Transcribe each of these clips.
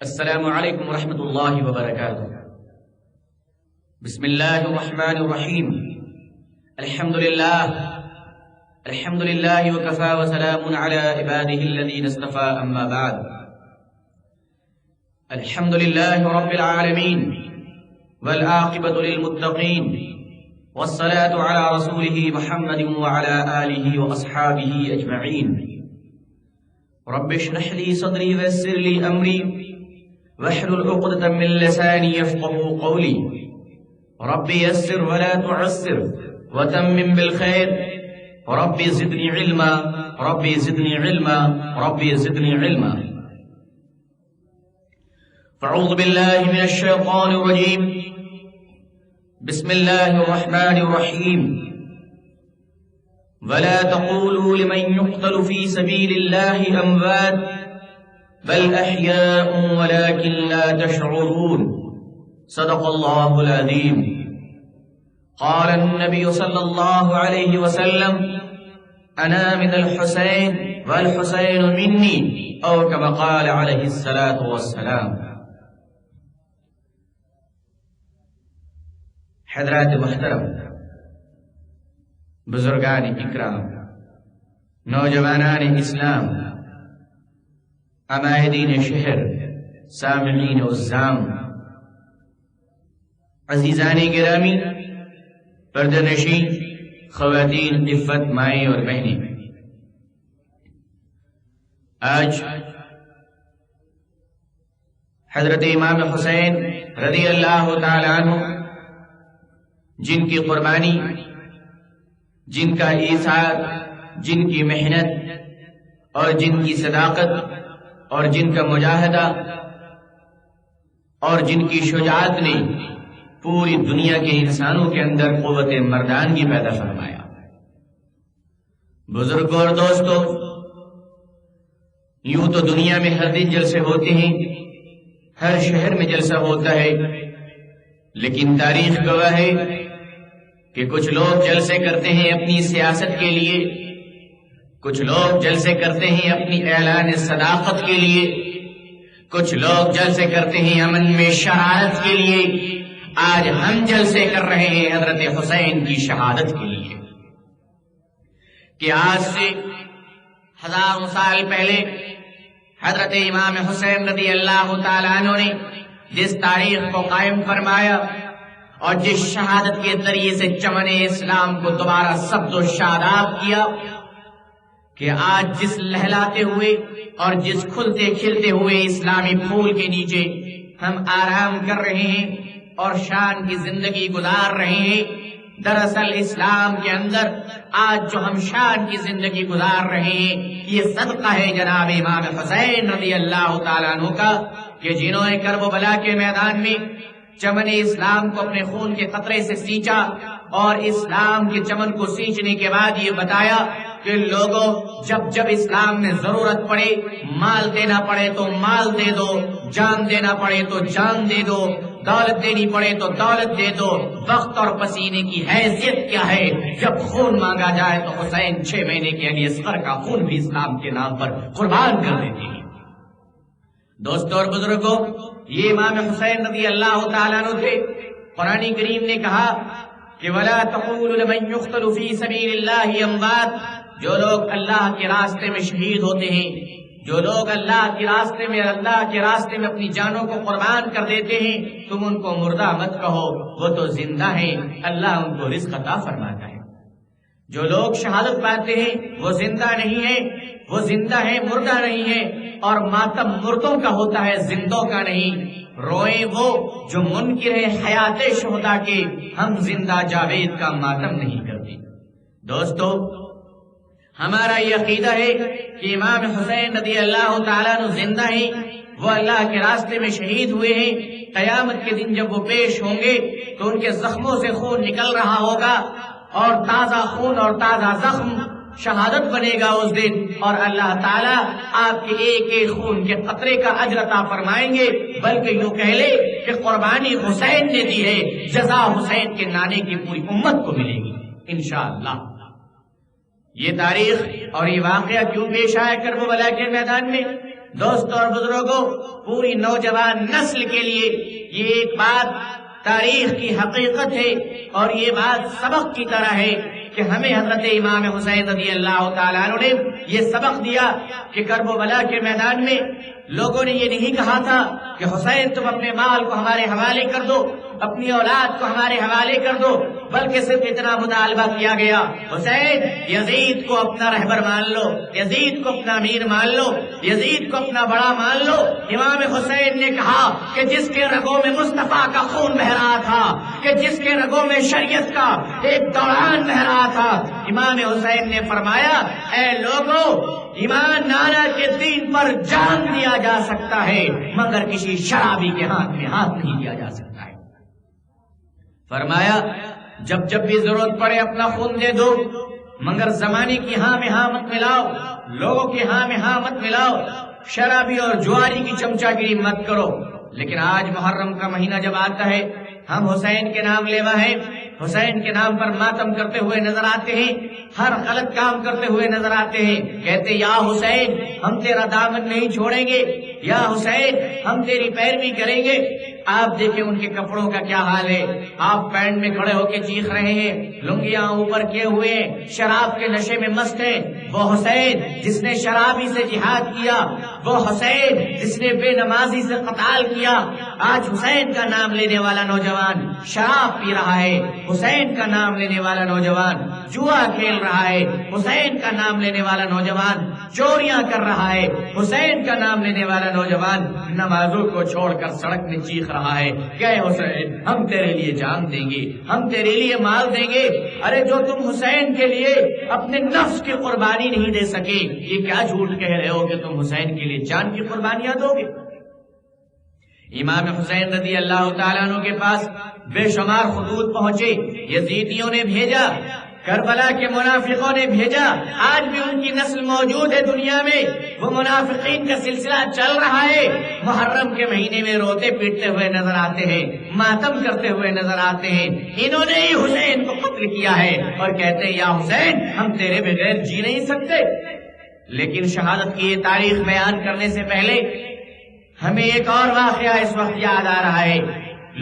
السلام علیکم ورحمۃ اللہ وبرکاتہ۔ بسم اللہ الرحمن الرحیم۔ الحمد للہ وکفى وسلام علی عباده الذین اصطفى، اما بعد۔ الحمد للہ رب العالمین والعاقبۃ للمتقین، والصلاة علی رسولہ محمد وعلی آلہ واصحابہ اجمعین۔ رب اشرح لی صدری ویسر لی امری واحلل عقدة من لساني يفقهوا قولي، رب يسر ولا تعسر وتمم بالخير، رب زدني علما، رب زدني علما، رب زدني علما۔ فاعوذ بالله من الشيطان الرجيم، بسم الله الرحمن الرحيم۔ ولا تقولوا لمن يقتل في سبيل الله أموات بل احیاء ولكن لا تشعرون، صدق اللہ العظیم۔ قال النبی صلی اللہ علیہ وسلم انا من الحسین والحسین منی، او کما قال علیہ الصلاة والسلام۔ حضرات محترم، بزرگان اکرام، نوجوانان اسلام، عمائدین شہر، سامعین عزام، عزیزان گرامی، پردہ نشین، خواتین، عفت مائیں اور بہنیں، آج حضرت امام حسین رضی اللہ تعالی عنہ، جن کی قربانی، جن کا ایثار، جن کی محنت اور جن کی صداقت اور جن کا مجاہدہ اور جن کی شجاعت نے پوری دنیا کے انسانوں کے اندر قوت مردانگی پیدا فرمایا۔ بزرگوں اور دوستوں، یوں تو دنیا میں ہر دن جلسے ہوتے ہیں، ہر شہر میں جلسہ ہوتا ہے، لیکن تاریخ گواہ ہے کہ کچھ لوگ جلسے کرتے ہیں اپنی سیاست کے لیے، کچھ لوگ جلسے کرتے ہیں اپنی اعلان صداقت کے لیے، کچھ لوگ جلسے کرتے ہیں امن میں شہادت کے لیے۔ آج ہم جلسے کر رہے ہیں حضرت حسین کی شہادت کے لیے، کہ آج سے ہزاروں سال پہلے حضرت امام حسین رضی اللہ تعالیٰ عنہ نے جس تاریخ کو قائم فرمایا اور جس شہادت کے ذریعے سے چمن اسلام کو دوبارہ سبز و شاداب کیا، کہ آج جس لہلاتے ہوئے اور جس کھلتے کھلتے ہوئے اسلامی پھول کے نیچے ہم آرام کر رہے ہیں اور شان کی زندگی گزار رہے ہیں، دراصل اسلام کے اندر آج جو ہم شان کی زندگی گزار رہے ہیں، یہ صدقہ ہے جناب امام حسین رضی اللہ تعالیٰ عنہ کا، کہ جنہوں نے کرب و بلا کے میدان میں چمن اسلام کو اپنے خون کے قطرے سے سینچا، اور اسلام کے چمن کو سینچنے کے بعد یہ بتایا کہ لوگوں، جب جب اسلام میں ضرورت پڑے، مال دینا پڑے تو مال دے دو، جان دینا پڑے تو جان دے دو، دولت دینی پڑے تو دولت دے دو۔ وقت اور پسینے کی حیثیت کیا ہے؟ جب خون مانگا جائے تو حسین 6 مہینے کے علی اصغر کا خون بھی اسلام کے نام پر قربان کر دیتے ہیں۔ دوستوں اور بزرگوں، یہ امام حسین رضی اللہ تعالیٰ عنہ تھے۔ قرآن کریم نے کہا کہ وَلَا تَقُولُوا لِمَن يُقْتَلُ فِي سَبِيلِ اللَّهِ أَمْوَاتٌ، جو لوگ اللہ کے راستے میں شہید ہوتے ہیں، جو لوگ اللہ کے راستے میں اپنی جانوں کو قربان کر دیتے ہیں، تم ان کو مردہ مت کہو، وہ تو زندہ ہیں، اللہ ان کو رزق عطا فرماتا ہے۔ جو لوگ شہادت پاتے ہیں وہ زندہ نہیں ہیں، وہ زندہ ہیں، مردہ نہیں ہیں، اور ماتم مردوں کا ہوتا ہے، زندوں کا نہیں۔ روئیں وہ جو منکر ہے حیات شہداء کے، ہم زندہ جاوید کا ماتم نہیں کرتے۔ دوستو، ہمارا یہ عقیدہ ہے کہ امام حسین رضی اللہ تعالیٰ عنہ زندہ ہیں، وہ اللہ کے راستے میں شہید ہوئے ہیں۔ قیامت کے دن جب وہ پیش ہوں گے تو ان کے زخموں سے خون نکل رہا ہوگا، اور تازہ خون اور تازہ زخم شہادت بنے گا اس دن، اور اللہ تعالیٰ آپ کے ایک ایک خون کے قطرے کا اجر عطا فرمائیں گے، بلکہ یوں کہہ لے کہ قربانی حسین نے دی ہے، جزا حسین کے نانے کی پوری امت کو ملے گی انشاءاللہ۔ یہ تاریخ اور یہ واقعہ کیوں پیش آیا کرب و بلا کے میدان میں؟ دوستوں اور بزرگوں، پوری نوجوان نسل کے لیے یہ ایک بات تاریخ کی حقیقت ہے اور یہ بات سبق کی طرح ہے کہ ہمیں حضرت امام حسین رضی اللہ تعالیٰ عنہ نے یہ سبق دیا کہ کرب و بلا کے میدان میں لوگوں نے یہ نہیں کہا تھا کہ حسین تم اپنے مال کو ہمارے حوالے کر دو، اپنی اولاد کو ہمارے حوالے کر دو، بلکہ صرف اتنا مطالبہ کیا گیا حسین یزید کو اپنا رہبر مان لو، یزید کو اپنا امیر مان لو، یزید کو اپنا بڑا مان لو۔ امام حسین نے کہا کہ جس کے رگوں میں مصطفیٰ کا خون بہ رہا تھا، کہ جس کے رگوں میں شریعت کا ایک دوران بہ رہا تھا، امام حسین نے فرمایا اے لوگوں، ایمان نانا کے دین پر جان دیا جا سکتا ہے مگر کسی شرابی کے ہاتھ میں ہاتھ نہیں دیا جا سکتا ہے۔ فرمایا جب جب بھی ضرورت پڑے اپنا خون دے دو، مگر زمانے کی ہاں میں ہاں مت ملاؤ، لوگوں کی ہاں میں ہاں مت ملاؤ، شرابی اور جواری کی چمچا گیری مت کرو۔ لیکن آج محرم کا مہینہ جب آتا ہے، ہم حسین کے نام لیوا ہیں، حسین کے نام پر ماتم کرتے ہوئے نظر آتے ہیں، ہر غلط کام کرتے ہوئے نظر آتے ہیں، کہتے یا حسین ہم تیرا دامن نہیں چھوڑیں گے، یا حسین ہم تیری پیروی کریں گے۔ آپ دیکھیں ان کے کپڑوں کا کیا حال ہے، آپ پینٹ میں کھڑے ہو کے چیخ رہے ہیں، لنگیاں اوپر کیے ہوئے ہیں، شراب کے نشے میں مست ہیں۔ وہ حسین جس نے شرابی سے جہاد کیا، وہ حسین جس نے بے نمازی سے قتال کیا، آج حسین کا نام لینے والا نوجوان شراب پی رہا ہے، حسین کا نام لینے والا نوجوان جوا کھیل رہا ہے، حسین کا نام لینے والا نوجوان چوریاں کر رہا ہے، حسین کا نام لینے والا نوجوان نمازوں کو چھوڑ کر سڑک میں چیخ رہا ہے کہ اے حسین ہم تیرے لیے جان دیں گے، ہم تیرے لیے مال دیں گے۔ ارے جو تم حسین کے لیے اپنے نفس کی قربانی نہیں دے سکے، یہ کیا جھوٹ کہہ رہے ہو کہ تم حسین کے لیے جان کی قربانیاں دو گے؟ امام حسین رضی اللہ تعالیٰ عنہ کے پاس بے شمار خطوط پہنچے، یزیدیوں نے بھیجا، کربلا کے منافقوں نے بھیجا، آج بھی ان کی نسل موجود ہے دنیا میں، وہ منافقین کا سلسلہ چل رہا ہے، محرم کے مہینے میں روتے پیٹتے ہوئے نظر آتے ہیں، ماتم کرتے ہوئے نظر آتے ہیں، انہوں نے ہی حسین کو قتل کیا ہے اور کہتے ہیں یا حسین ہم تیرے بغیر جی نہیں سکتے۔ لیکن شہادت کی یہ تاریخ بیان کرنے سے پہلے ہمیں ایک اور واقعہ اس وقت یاد آ رہا ہے۔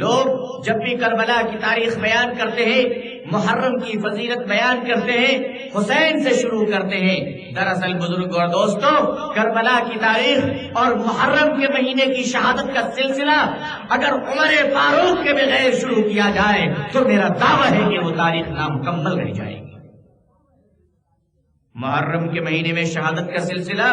لوگ جب بھی کربلا کی تاریخ بیان کرتے ہیں، محرم کی فضیلت بیان کرتے ہیں، حسین سے شروع کرتے ہیں۔ دراصل بزرگ اور دوستوں، کربلا کی تاریخ اور محرم کے مہینے کی شہادت کا سلسلہ اگر عمر فاروق کے بغیر شروع کیا جائے تو میرا دعویٰ ہے کہ وہ تاریخ نامکمل رہ جائے گی۔ محرم کے مہینے میں شہادت کا سلسلہ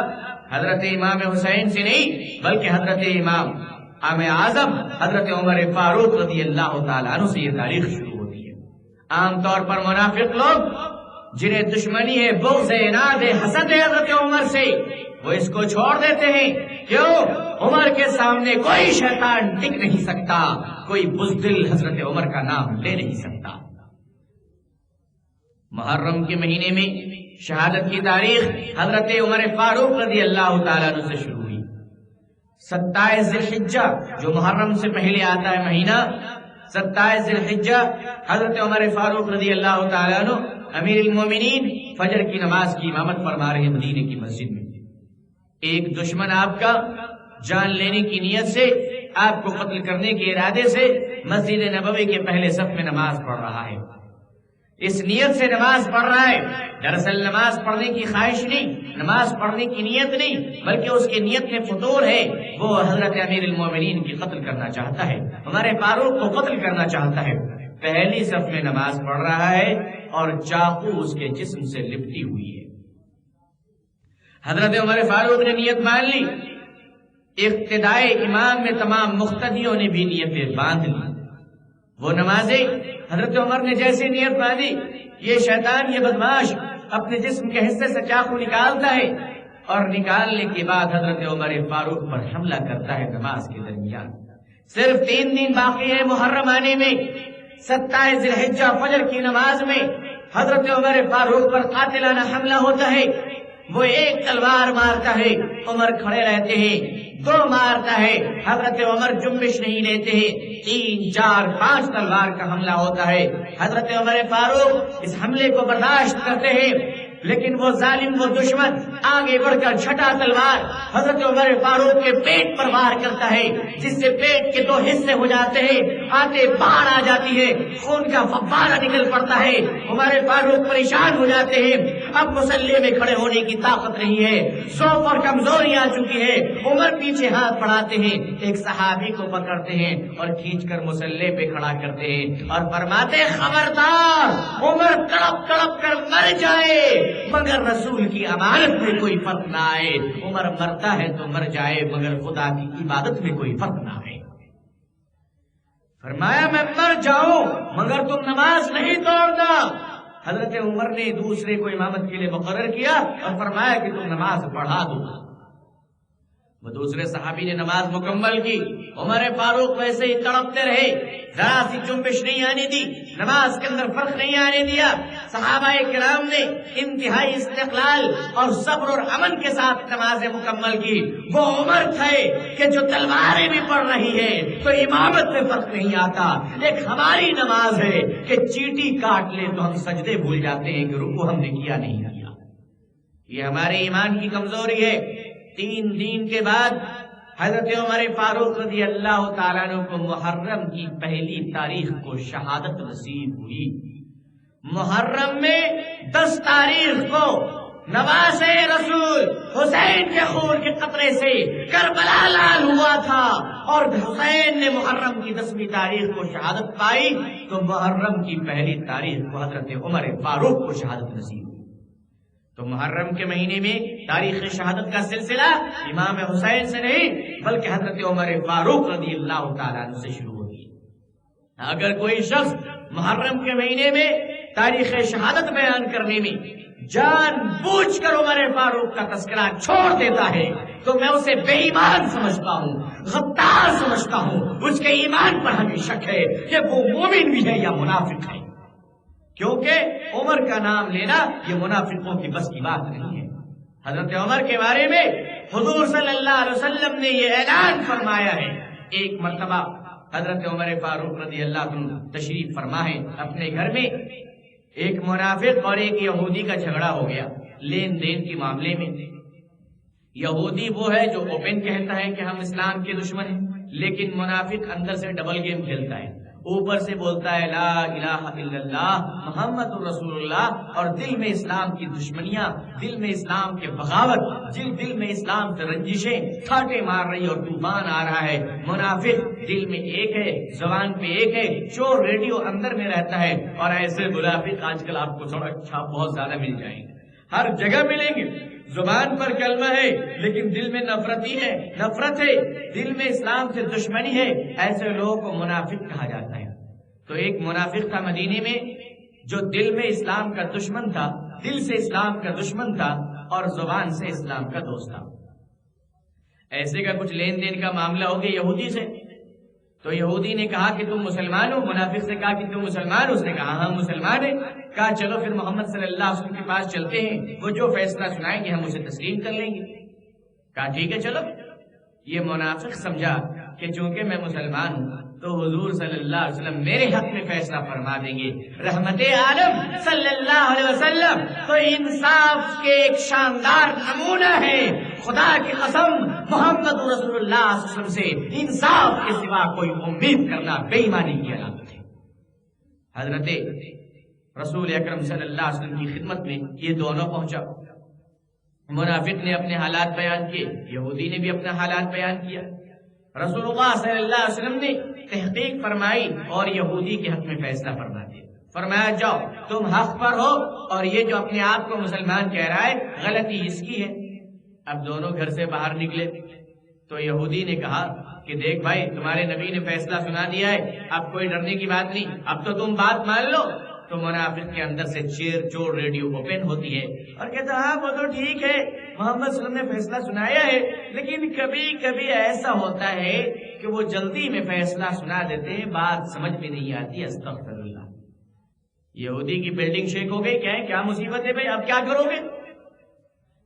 حضرت امام حسین سے نہیں بلکہ حضرت امام اعظم حضرت عمر فاروق رضی اللہ تعالیٰ عنہ سے یہ تاریخ شروع ہوتی ہے۔ عام طور پر منافق لوگ جنہیں دشمنی ہے، بغض ہے، عناد ہے، حسد ہے حضرت عمر سے، وہ اس کو چھوڑ دیتے ہیں۔ کیوں؟ عمر کے سامنے کوئی شیطان ٹک نہیں سکتا، کوئی بزدل حضرت عمر کا نام لے نہیں سکتا۔ محرم کے مہینے میں شہادت کی تاریخ حضرت عمر فاروق رضی اللہ تعالیٰ عنہ سے شروع ہوئی۔ 27 ذی الحجہ جو محرم سے پہلے آتا ہے مہینہ، 27 ذی الحجہ حضرت عمر فاروق رضی اللہ تعالیٰ عنہ امیر المومنین فجر کی نماز کی امامت فرما رہے مدینے کی مسجد میں۔ ایک دشمن آپ کا جان لینے کی نیت سے، آپ کو قتل کرنے کے ارادے سے مسجد نبوی کے پہلے صف میں نماز پڑھ رہا ہے۔ اس نیت سے نماز پڑھ رہا ہے، دراصل نماز پڑھنے کی خواہش نہیں، نماز پڑھنے کی نیت نہیں، بلکہ اس کی نیت میں فطور ہے، وہ حضرت امیر المومنین کی قتل کرنا چاہتا ہے، ہمارے فاروق کو قتل کرنا چاہتا ہے۔ پہلی صف میں نماز پڑھ رہا ہے اور چاقو اس کے جسم سے لپٹی ہوئی ہے۔ حضرت عمر فاروق نے نیت مان لی، اقتدائے امام میں تمام مقتدیوں نے بھی نیتیں باندھ لی۔ وہ نمازیں حضرت عمر نے جیسے نیت باندھی، یہ شیطان، یہ بدماش اپنے جسم کے حصے سے چاقو نکالتا ہے اور نکالنے کے بعد حضرت عمر فاروق پر حملہ کرتا ہے نماز کے درمیان۔ صرف 3 دن باقی ہے محرم آنے میں، 27 ذی الحجہ فجر کی نماز میں حضرت عمر فاروق پر قاتلانہ حملہ ہوتا ہے۔ وہ ایک تلوار مارتا ہے، عمر کھڑے رہتے ہیں، 2 مارتا ہے، حضرت عمر جنبش نہیں لیتے ہیں، 3 4 5 تلوار کا حملہ ہوتا ہے۔ حضرت عمر فاروق اس حملے کو برداشت کرتے ہیں، لیکن وہ ظالم، وہ دشمن آگے بڑھ کر چھٹا تلوار حضرت عمر فاروق کے پیٹ پر وار کرتا ہے، جس سے پیٹ کے 2 حصے ہو جاتے ہیں، آتے باڑ آ جاتی ہے، خون کا فوارہ نکل پڑتا ہے، عمر فاروق پریشان ہو جاتے ہیں، اب مسلح میں کھڑے ہونے کی طاقت نہیں ہے، ضعف اور کمزوری آ چکی ہے، عمر پیچھے ہاتھ بڑھاتے ہیں، ایک صحابی کو پکڑتے ہیں اور کھینچ کر مسلح پہ کھڑا کرتے ہیں اور فرماتے ہیں خبردار عمر تڑپ تڑپ کر مر جائے مگر رسول کی امانت میں کوئی فرق نہ آئے، عمر مرتا ہے تو مر جائے مگر خدا کی عبادت میں کوئی فرق نہ آئے۔ فرمایا میں مر جاؤں مگر تم نماز نہیں توڑنا۔ حضرت عمر نے دوسرے کو امامت کے لیے مقرر کیا اور فرمایا کہ تم نماز پڑھا دو۔ وہ دوسرے صحابی نے نماز مکمل کی، عمر فاروق ویسے ہی تڑپتے رہے، ذرا سی جنبش نہیں آنے دی، نماز کے اندر فرق نہیں آنے دیا۔ صحابہ کرام نے انتہائی استقلال اور صبر اور امن کے ساتھ نمازیں مکمل کی۔ وہ عمر تھے کہ جو تلواریں بھی پڑھ رہی ہے تو امامت میں فرق نہیں آتا، ایک ہماری نماز ہے کہ چیٹی کاٹ لے تو ہم سجدے بھول جاتے ہیں کہ رکوع ہم نے کیا نہیں کیا۔ یہ ہمارے ایمان کی کمزوری ہے۔ 3 دن کے بعد حضرت عمر فاروق رضی اللہ تعالیٰ عنہ کو محرم کی پہلی تاریخ کو شہادت نصیب ہوئی۔ محرم میں 10 تاریخ کو نواز رسول حسین کے خون کے قطرے سے کربلا لال ہوا تھا، اور حسین نے محرم کی 10ویں تاریخ کو شہادت پائی تو محرم کی پہلی تاریخ کو حضرت عمر فاروق کو شہادت نصیب ہوئی۔ تو محرم کے مہینے میں تاریخ شہادت کا سلسلہ امام حسین سے نہیں بلکہ حضرت عمر فاروق رضی اللہ تعالیٰ عنہ سے شروع ہوگی۔ اگر کوئی شخص محرم کے مہینے میں تاریخ شہادت بیان کرنے میں جان بوجھ کر عمر فاروق کا تذکرہ چھوڑ دیتا ہے تو میں اسے بے ایمان سمجھتا ہوں، غدار سمجھتا ہوں، اس کے ایمان پر ہمیں شک ہے کہ وہ مومن بھی ہے یا منافق ہے، کیونکہ عمر کا نام لینا یہ منافقوں کی بس کی بات نہیں ہے۔ حضرت عمر کے بارے میں حضور صلی اللہ علیہ وسلم نے یہ اعلان فرمایا ہے۔ ایک مرتبہ حضرت عمر فاروق رضی اللہ عنہ تشریف فرما ہے اپنے گھر میں، ایک منافق اور ایک یہودی کا جھگڑا ہو گیا لین دین کے معاملے میں۔ یہودی وہ ہے جو اوپن کہتا ہے کہ ہم اسلام کے دشمن ہیں، لیکن منافق اندر سے ڈبل گیم کھیلتا ہے، اوپر سے بولتا ہے لا الہ الا اللہ محمد رسول اللہ، اور دل میں اسلام کی دشمنیاں، دل میں اسلام کے بغاوت، دل میں اسلام سے رنجشیں ٹھاٹے مار رہی اور طوفان آ رہا ہے۔ منافق دل میں ایک ہے، زبان پہ ایک ہے، چور ریڈیو اندر میں رہتا ہے، اور ایسے منافق آج کل آپ کو سڑک چھاپ بہت زیادہ مل جائیں گے، ہر جگہ ملیں گے۔ زبان پر کلمہ ہے لیکن دل میں نفرتی ہے، نفرت ہے، دل میں اسلام سے دشمنی ہے، ایسے لوگوں کو منافق کہا جاتا ہے۔ تو ایک منافق تھا مدینے میں جو دل میں اسلام کا دشمن تھا، دل سے اسلام کا دشمن تھا اور زبان سے اسلام کا دوست تھا۔ ایسے کا کچھ لین دین کا معاملہ ہو گیا یہودی سے، تو یہودی نے کہا کہ تم مسلمان ہو، منافق سے کہا کہ تم مسلمان ہو، اس نے کہا ہاں مسلمان ہے۔ کہا چلو پھر محمد صلی اللہ علیہ وسلم کے پاس چلتے ہیں، وہ جو فیصلہ سنائیں گے ہم اسے تسلیم کر لیں گے۔ کہا ٹھیک ہے چلو۔ یہ منافق سمجھا کہ چونکہ میں مسلمان ہوں تو حضور صلی اللہ علیہ وسلم میرے حق میں فیصلہ فرما دیں گے، رحمت عالم صلی اللہ علیہ وسلم تو انصاف کے ایک شاندار نمونہ ہے۔ خدا کی قسم محمد رسول اللہ صلی اللہ علیہ وسلم سے انصاف کے سوا کوئی امید کرنا بے ایمانی کی علامت ہے۔ حضرت رسول اکرم صلی اللہ علیہ وسلم کی خدمت میں یہ دونوں پہنچا، منافق نے اپنے حالات بیان کیے، یہودی نے بھی اپنا حالات بیان کیا۔ رسول اللہ صلی اللہ علیہ وسلم نے تحقیق فرمائی اور یہودی کے حق میں فیصلہ فرما دیا۔ فرمایا جاؤ تم حق پر ہو اور یہ جو اپنے آپ کو مسلمان کہہ رہا ہے غلطی اس کی ہے۔ اب دونوں گھر سے باہر نکلے تو یہودی نے کہا کہ دیکھ بھائی تمہارے نبی نے فیصلہ سنا دیا ہے، اب کوئی ڈرنے کی بات نہیں، اب تو تم بات مان لو۔ تو منافق کے اندر سے چور ریڈیو اوپن ہوتی ہے اور کہتا ہاں وہ تو ٹھیک ہے محمد صلی اللہ علیہ وسلم نے فیصلہ سنایا ہے، لیکن کبھی کبھی ایسا ہوتا ہے کہ وہ جلدی میں فیصلہ سنا دیتے ہیں، بات سمجھ میں نہیں آتی، استغفر اللہ۔ یہودی کی بلڈنگ شیک ہو گئی، کیا مصیبت ہے بھائی، اب کیا کرو گے؟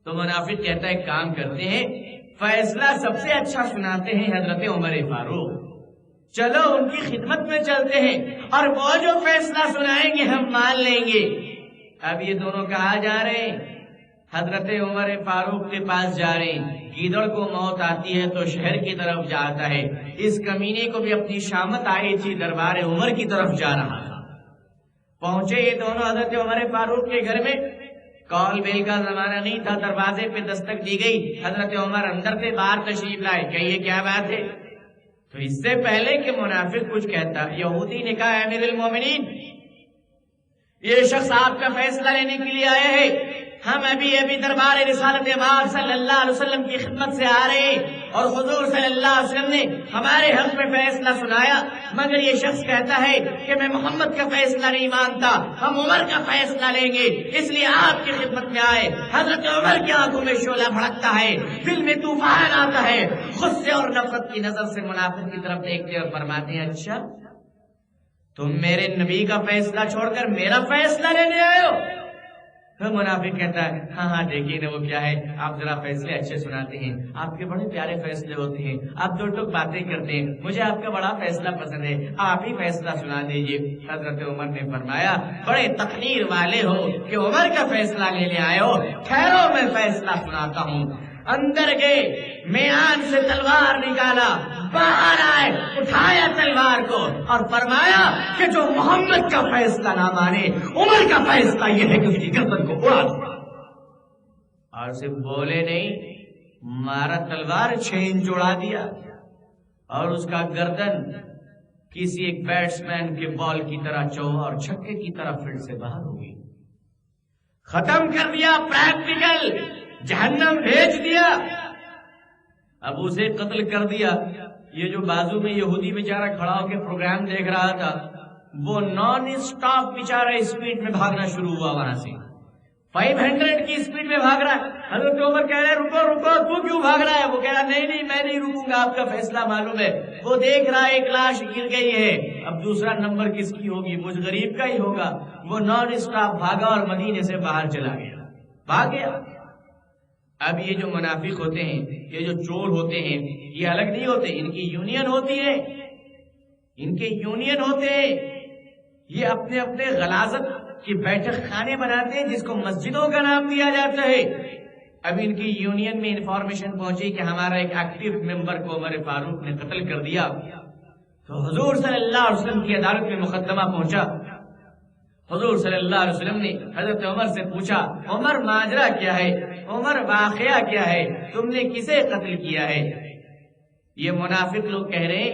تو منافق کہتا ہے کام کرتے ہیں، فیصلہ سب سے اچھا سناتے ہیں حضرت عمر فاروق، چلو ان کی خدمت میں چلتے ہیں اور وہ جو فیصلہ سنائیں گے ہم مان لیں گے۔ اب یہ دونوں کہاں جا رہے ہیں؟ حضرت عمر فاروق کے پاس جا رہے ہیں۔ گیدڑ کو موت آتی ہے تو شہر کی طرف جاتا ہے، اس کمینے کو بھی اپنی شامت آئی تھی، دربار عمر کی طرف جا رہا تھا۔ پہنچے یہ دونوں حضرت عمر فاروق کے گھر میں، کال بیل کا زمانہ نہیں تھا، دروازے پہ دستک دی گئی، حضرت عمر اندر سے باہر تشریف لائے، کہیے کیا بات ہے؟ تو اس سے پہلے کہ منافق کچھ کہتا، یہودی نے کہا امیر المومنین، یہ شخص آپ کا فیصلہ لینے کے لیے آیا ہے، ہم ابھی دربار رسالت مآب صلی اللہ علیہ وسلم کی خدمت سے آ رہے ہیں اور حضور صلی اللہ علیہ وسلم نے ہمارے حق میں فیصلہ سنایا، مگر یہ شخص کہتا ہے کہ میں محمد کا فیصلہ نہیں مانتا، ہم عمر کا فیصلہ لیں گے، اس لیے آپ کی خدمت میں آئے۔ حضرت عمر کی آنکھوں میں شعلہ بھڑکتا ہے، دل میں طوفان آتا ہے، غصے اور نفرت کی نظر سے منافق کی طرف دیکھتے اور فرماتے ہیں اچھا تم میرے نبی کا فیصلہ چھوڑ کر میرا فیصلہ لینے آئے ہو؟ تو منافق کہتا ہے ہاں دیکھیے نا وہ کیا ہے، آپ ذرا فیصلے اچھے سناتے ہیں، آپ کے بڑے پیارے فیصلے ہوتے ہیں، آپ دو ٹوک باتیں کرتے ہیں، مجھے آپ کا بڑا فیصلہ پسند ہے، آپ ہی فیصلہ سنا دیجیے۔ حضرت عمر نے فرمایا بڑے تقریر والے ہو کہ عمر کا فیصلہ لینے آئے ہو، ٹھہرو میں فیصلہ سناتا ہوں۔ اندر گئے، میان سے تلوار نکالا، باہر آئے، اٹھایا تلوار کو اور فرمایا کہ جو محمد کا فیصلہ نہ مانے، عمر کا فیصلہ یہ ہے کہ اس کی گردن کو اڑا دو۔ اور صرف بولے نہیں، مارا تلوار 6 انچ اڑا دیا اور اس کا گردن کسی ایک بیٹسمین کے بال کی طرح اور چھکے کی طرح فیلڈ سے باہر ہو گئی۔ ختم کر دیا، پریکٹیکل، جہنم بھیج دیا۔ اب اسے قتل کر دیا۔ یہ جو بازو میں یہودی بیچارہ کھڑا ہو کے پروگرام دیکھ رہا تھا، وہ نان اسٹاپ بیچارہ اسپیڈ میں بھاگنا شروع ہوا، وہاں سے 500 کی اسپیڈ میں بھاگ رہا ہے۔ حضرت عمر کہہ رہے رکو رکو، تو کیوں بھاگ رہا ہے؟ وہ کہہ رہا نہیں میں نہیں رکوں گا، آپ کا فیصلہ معلوم ہے۔ وہ دیکھ رہا ہے ایک لاش گر گئی ہے، اب دوسرا نمبر کس کی ہوگی؟ مجھ غریب کا ہی ہوگا۔ وہ نان اسٹاپ بھاگا اور مدینے سے باہر چلا گیا، بھاگ گیا۔ اب یہ جو منافق ہوتے ہیں، یہ جو چور ہوتے ہیں، یہ الگ نہیں ہوتے، ان کی یونین ہوتی ہے، ان کے یونین ہوتے ہیں، یہ اپنے اپنے غلاظت کی بیٹھک خانے بناتے ہیں جس کو مسجدوں کا نام دیا جاتا ہے۔ اب ان کی یونین میں انفارمیشن پہنچی کہ ہمارا ایک ایکٹیو ممبر کو عمر فاروق نے قتل کر دیا، تو حضور صلی اللہ علیہ وسلم کی عدالت میں مقدمہ پہنچا۔ حضور صلی اللہ علیہ وسلم نے حضرت عمر سے پوچھا عمر ماجرا کیا ہے، عمر واقعہ کیا ہے، تم نے کسے قتل کیا ہے؟ یہ منافق لوگ کہہ رہے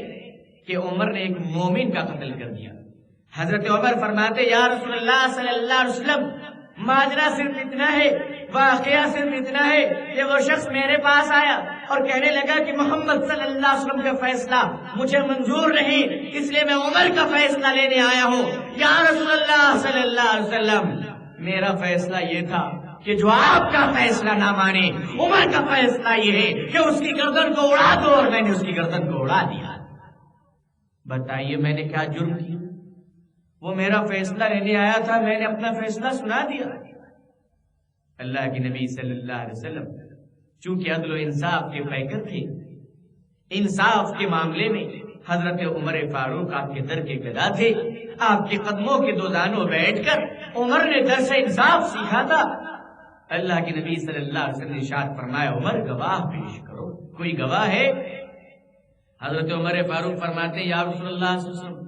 کہ عمر نے ایک مومن کا قتل کر دیا۔ حضرت عمر فرماتے یا رسول اللہ صلی اللہ علیہ وسلم، ماجرا صرف اتنا ہے، واقعہ صرف اتنا ہے کہ وہ شخص میرے پاس آیا اور کہنے لگا کہ محمد صلی اللہ علیہ وسلم کا فیصلہ مجھے منظور نہیں، اس لیے میں عمر کا فیصلہ لینے آیا ہوں۔ یا رسول اللہ صلی اللہ علیہ وسلم، میرا فیصلہ یہ تھا کہ جو آپ کا فیصلہ نہ مانے، عمر کا فیصلہ یہ ہے کہ اس کی گردن کو اڑا دو، اور میں نے اس کی گردن کو اڑا دیا۔ بتائیے میں نے کیا جرم کیا؟ وہ میرا فیصلہ لینے آیا تھا، میں نے اپنا فیصلہ سنا دیا۔ اللہ کے نبی صلی اللہ علیہ وسلم چونکہ عدل و انصاف کے پیکر تھے، انصاف کے معاملے میں حضرت عمر فاروق آپ کے در کے گدا تھے۔ آپ کے قدموں کے دو دانوں بیٹھ کر عمر نے درس انصاف سیکھا تھا۔ اللہ کے نبی صلی اللہ علیہ وسلم نے ارشاد فرمایا عمر گواہ پیش کرو، کوئی گواہ ہے؟ حضرت عمر فاروق فرماتے یا رسول اللہ صلی اللہ علیہ وسلم،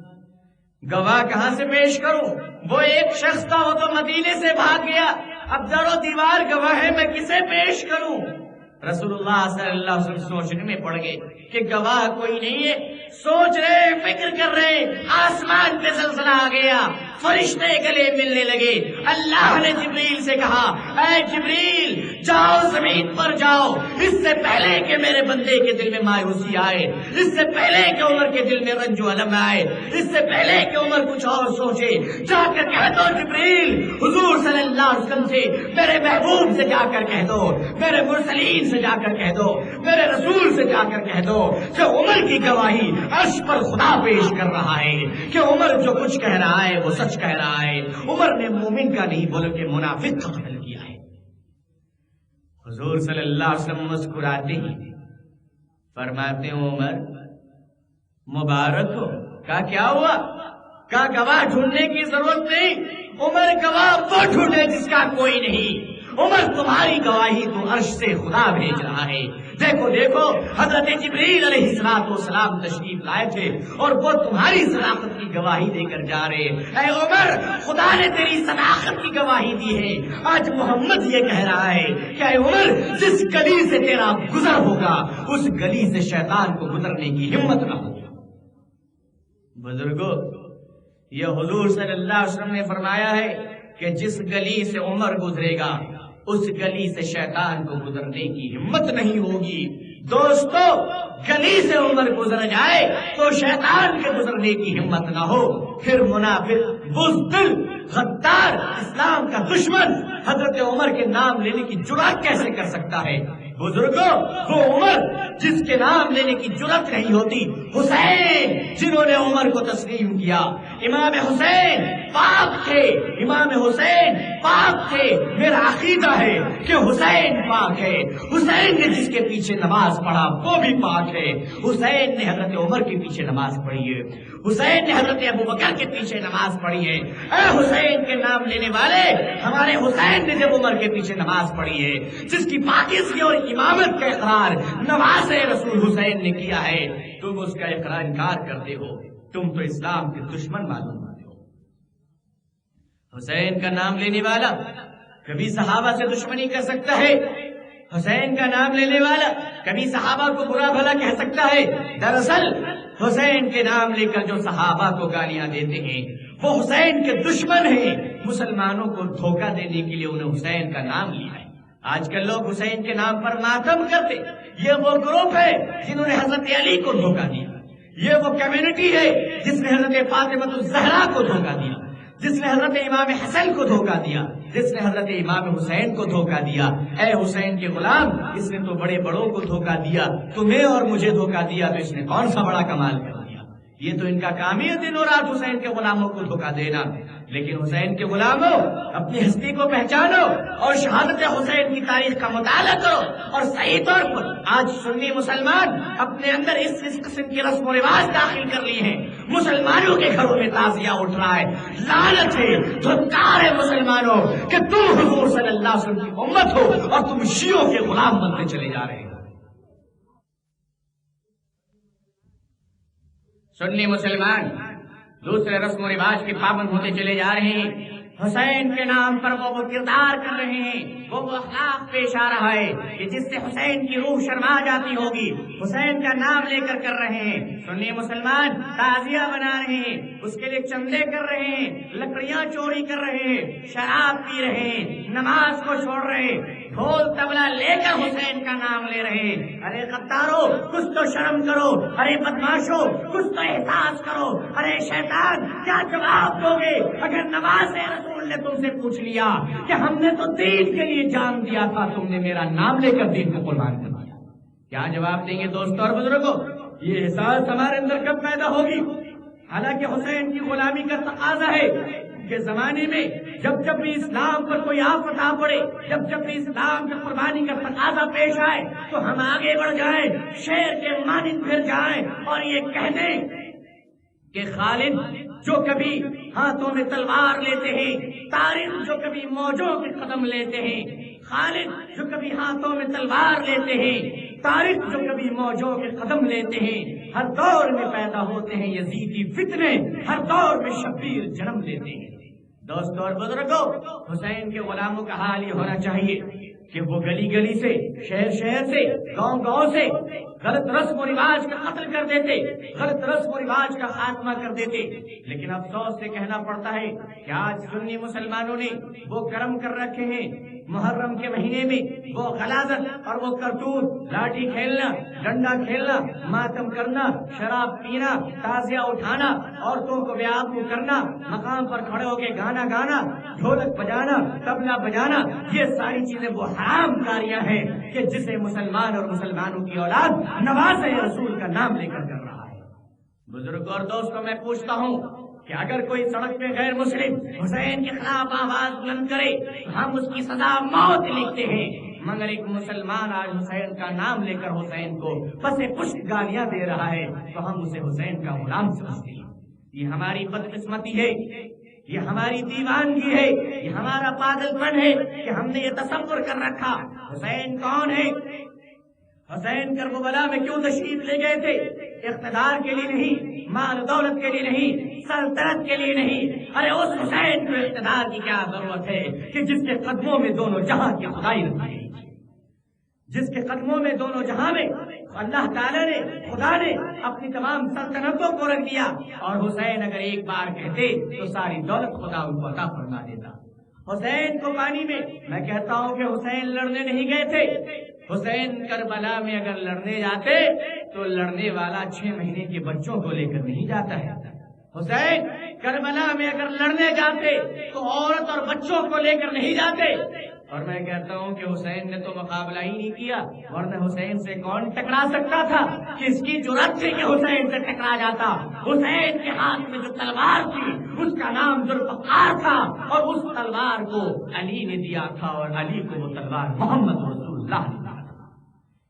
گواہ کہاں سے پیش کروں؟ وہ ایک شخص تھا، وہ تو مدینے سے بھاگ گیا، اب در و دیوار گواہ ہے، میں کسے پیش کروں؟ رسول اللہ صلی اللہ علیہ وسلم سوچنے میں پڑ گئے کہ گواہ کوئی نہیں ہے، سوچ رہے، فکر کر رہے، آسمان پہ زلزلہ آ گیا، فرشتے گلے ملنے لگے۔ اللہ نے جبریل سے کہا اے جبریل جاؤ زمین پر جاؤ، اس سے پہلے کہ میرے بندے کے دل میں مایوسی آئے، اس سے پہلے کہ عمر کے دل میں رنج و الم آئے، اس سے پہلے کہ عمر کچھ اور سوچے، جا کر کہہ دو جبریل حضور صلی اللہ علیہ وسلم سے، میرے محبوب سے جا کر کہہ دو، میرے مرسلین سے جا کر کہہ دو، میرے رسول سے جا کر کہہ دو کہ عمر کی گواہی عرش پر خدا پیش کر رہا ہے کہ عمر جو کچھ کہہ رہا ہے وہ سچ کہہ رہا ہے، عمر نے مومن کا نہیں بلکہ منافق کا قتل کیا ہے۔ حضور صلی اللہ علیہ وسلم مسکراتے ہی فرماتے ہیں عمر مبارک ہو۔ کہا کیا ہوا؟ کا گواہ ڈھونڈنے کی ضرورت نہیں، عمر گواہ وہ ڈھونڈے جس کا کوئی نہیں۔ عمر تمہاری گواہی تو عرش سے خدا بھیج رہا ہے۔ دیکھو دیکھو حضرت جبریل علیہ السلام تشریف لائے تھے اور وہ تمہاری صداقت کی گواہی دے کر جا رہے۔ اے عمر، خدا نے تیری صداقت کی گواہی دی ہے۔ آج محمد یہ کہہ رہا ہے کہ اے عمر، جس گلی سے تیرا گزر ہوگا اس گلی سے شیطان کو گزرنے کی ہمت نہ ہو۔ بزرگوں، یہ حضور صلی اللہ علیہ وسلم نے فرمایا ہے کہ جس گلی سے عمر گزرے گا اس گلی سے شیطان کو گزرنے کی ہمت نہیں ہوگی۔ دوستو، گلی سے عمر گزر جائے تو شیطان کے گزرنے کی ہمت نہ ہو۔ پھر منافق، بزدل، غدار، اسلام کا دشمن حضرت عمر کے نام لینے کی جرأت کیسے کر سکتا ہے؟ بزرگوں، وہ عمر جس کے نام لینے کی جرأت نہیں ہوتی، حسین جنہوں نے عمر کو تسلیم کیا۔ امام حسین پاک تھے، امام حسین پاک تھے۔ میرا عقیدہ ہے کہ حسین پاک ہے۔ حسین نے جس کے پیچھے نماز پڑھا وہ بھی پاک ہے۔ حسین نے حضرت عمر کے پیچھے نماز پڑھی ہے، حسین نے حضرت ابوبکر کے پیچھے نماز پڑھی ہے۔ اے حسین کے نام لینے والے، ہمارے حسین نے جب عمر کے پیچھے نماز پڑھی ہے، جس کی پاکیزگی اور امامت کا اقرار نواز رسول حسین نے کیا ہے، تم اس کا اقرار انکار کرتے ہو۔ تم تو اسلام کے دشمن معلوم ہوتے ہو۔ حسین کا نام لینے والا کبھی صحابہ سے دشمنی کر سکتا ہے، حسین کا نام لینے والا کبھی صحابہ کو برا بھلا کہہ سکتا ہے۔ دراصل حسین کے نام لے کر جو صحابہ کو گالیاں دیتے ہیں وہ حسین کے دشمن ہیں۔ مسلمانوں کو دھوکہ دینے کے لیے انہیں حسین کا نام لیا ہے۔ آج کل لوگ حسین کے نام پر ماتم کرتے، یہ وہ گروپ ہے جنہوں نے حضرت علی کو دھوکہ دیا، یہ وہ کمیونٹی ہے جس نے حضرت فاطمہ الزہرا کو دھوکہ دیا، جس نے حضرت امام حسن کو دھوکہ دیا، جس نے حضرت امام حسین کو دھوکہ دیا۔ اے حسین کے غلام، اس نے تو بڑے بڑوں کو دھوکہ دیا، تمہیں اور مجھے دھوکہ دیا تو اس نے کون سا بڑا کمال کر دیا؟ یہ تو ان کا کام ہی ہے دن اور رات حسین کے غلاموں کو دھوکہ دینا۔ لیکن حسین کے غلاموں، اپنی ہستی کو پہچانو اور شہادت حسین کی تاریخ کا مطالعہ کرو، اور صحیح طور پر آج سنی مسلمان اپنے اندر اس قسم کی رسم و رواج داخل کر لی ہیں۔ مسلمانوں کے گھروں میں تعزیہ اٹھ رہا ہے۔ لعنت ہے، دھنکار ہے مسلمانوں کہ تم حضور صلی اللہ علیہ وسلم کی امت ہو اور تم شیعوں کے غلام بنتے چلے جا رہے ہو۔ سنی مسلمان دوسرے رسم و رواج کے پابند ہوتے چلے جا رہے ہیں۔ حسین کے نام پر وہ کردار کر رہے ہیں، وہ اخلاق پیش آ رہا ہے کہ جس سے حسین کی روح شرما جاتی ہوگی، حسین کا نام لے کر رہے ہیں۔ سنی مسلمان تعزیہ بنا رہے ہیں، اس کے لیے چندے کر رہے ہیں، لکڑیاں چوری کر رہے ہیں، شراب پی رہے ہیں، نماز کو چھوڑ رہے ہیں، ڈھول تبلا لے کر حسین کا نام لے رہے ہیں۔ ارے غدارو، کچھ تو شرم کرو، ارے بدماشو کچھ تو احساس کرو، ارے شیطان کیا جواب دو گے اگر نواز رسول نے تم سے پوچھ لیا کہ ہم نے تو دین کے لیے جان دیا تھا، تم نے میرا نام لے کر دین کو قربان کر دیا؟ کیا جواب دیں گے دوستوں اور بزرگوں؟ یہ احساس ہمارے اندر کب پیدا ہوگی؟ حالانکہ حسین کی غلامی کا تقاضا ہے کہ زمانے میں جب بھی اسلام پر کوئی آفت آ پڑے، جب بھی اسلام کی قربانی کا تقاضا پیش آئے تو ہم آگے بڑھ جائیں، شیر کے مانند پھر جائیں اور یہ کہہ دیں کہ خالد جو کبھی ہاتھوں میں تلوار لیتے ہیں، طارق جو کبھی موجوں کے قدم لیتے ہیں، خالد جو کبھی ہاتھوں میں تلوار لیتے ہیں، طارق جو کبھی موجوں کے قدم لیتے ہیں، ہر دور میں پیدا ہوتے ہیں یزیدی فتنے، ہر دور میں شبیر جنم لیتے ہیں۔ دوستوں اور بزرگوں، حسین کے غلاموں کا حال یہ ہونا چاہیے کہ وہ گلی گلی سے، شہر شہر سے، گاؤں گاؤں سے غلط رسم و رواج کا قتل کر دیتے، غلط رسم و رواج کا خاتمہ کر دیتے۔ لیکن افسوس سے کہنا پڑتا ہے کہ آج سنی مسلمانوں نے وہ کرم کر رکھے ہیں، محرم کے مہینے میں وہ غلاظت اور وہ کرتوت، لاٹھی کھیلنا، ڈنڈا کھیلنا، ماتم کرنا، شراب پینا، تعزیہ اٹھانا، عورتوں کو بیابو کرنا، مقام پر کھڑے ہو کے گانا گانا، ڈھولک بجانا، طبلہ بجانا، یہ ساری چیزیں وہ حرام کاریاں ہیں کہ جسے مسلمان اور مسلمانوں کی اولاد نواز رسول کا نام لے کر رہا ہے۔ بزرگ اور دوستوں، میں پوچھتا ہوں کہ اگر کوئی سڑک پہ غیر مسلم حسین کے خلاف آواز بلند کرے تو ہم اس کی سزا موت لکھتے ہیں، مگر ایک مسلمان آج حسین کا نام لے کر حسین کو پسے پشت گالیاں دے رہا ہے تو ہم اسے حسین کا غلام سمجھتے ہیں۔ یہ ہماری بدقسمتی ہے، یہ ہماری دیوانگی ہے، یہ ہمارا پاگل پن ہے کہ ہم نے یہ تصور کر رکھا حسین کون ہے۔ حسین کربلا میں کیوں تشریف لے گئے تھے؟ اقتدار کے لیے نہیں، مال دولت کے لیے نہیں، سلطنت کے لیے نہیں۔ ارے اس حسین کو اقتدار کی کیا ضرورت ہے کہ جس کے قدموں میں دونوں جہاں کی خدائی رکھی ہے، جس کے قدموں میں دونوں جہاں میں اللہ تعالیٰ نے، خدا نے اپنی تمام سلطنتوں کو رکھ دیا، اور حسین اگر ایک بار کہتے تو ساری دولت خدا ان کو عطا فرما دیتا۔ حسین کو پانی میں کہتا ہوں کہ حسین لڑنے نہیں گئے تھے۔ حسین کربلا میں اگر لڑنے جاتے تو لڑنے والا 6 مہینے کے بچوں کو لے کر نہیں جاتا ہے۔ حسین کربلا میں اگر لڑنے جاتے تو عورت اور بچوں کو لے کر نہیں جاتے۔ اور میں کہتا ہوں کہ حسین نے تو مقابلہ ہی نہیں کیا، ورنہ حسین سے کون ٹکرا سکتا تھا؟ کس کی جرأت تھی کہ حسین سے ٹکرا جاتا؟ حسین کے ہاتھ میں جو تلوار تھی اس کا نام ذوالفقار تھا، اور اس تلوار کو علی نے دیا تھا، اور علی کو وہ تلوار محمد رسول اللہ نے دیا تھا۔